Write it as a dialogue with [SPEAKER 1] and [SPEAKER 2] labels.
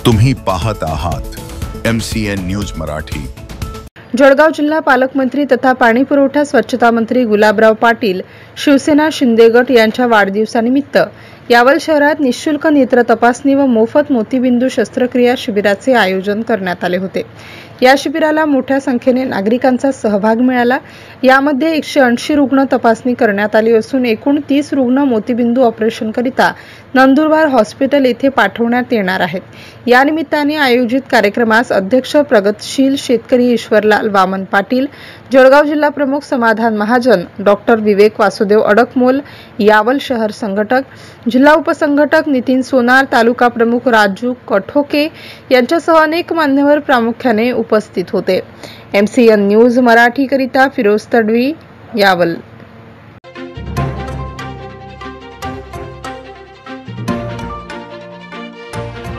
[SPEAKER 1] तुम्ही पाहत आहात MCN न्यूज मराठी।
[SPEAKER 2] जळगाव जिल्हा पालकमंत्री तथा पाणी पुरवठा स्वच्छता मंत्री गुलाबराव पाटील शिवसेना शिंदे गट यांच्या वाढदिवसानिमित्त यावल शहरात निःशुल्क नेत्र तपासणी व मोफत मोतीबिंदू शस्त्रक्रिया शिबिराचे आयोजन करण्यात आले होते। या शिबिराला मोठ्या संख्येने नागरिकांचा सहभाग मिळाला। यामध्ये 180 रुग्ण तपासणी करण्यात आली असून एकूण 30 रुग्ण मोतीबिंदू ऑपरेशन करिता नंदुरबार हॉस्पिटल येथे पाठवण्यात येणार आहेत। या निमित्ताने आयोजित कार्यक्रमास अध्यक्ष प्रगतशील शेतकरी ईश्वरलाल वामन पाटील, जळगाव जिल्हा प्रमुख समाधान महाजन, डॉक्टर विवेक वासुदेव अडकमोल, यावल शहर संघटक, जिल्हा उपसंघटक नितीन सोनार, तालुका प्रमुख राजू कठोके यांच्यासह अनेक मान्यवर प्रामुख्याने उपस्थित होते। MCN न्यूज मराठी करिता फिरोज तडवी, यावल।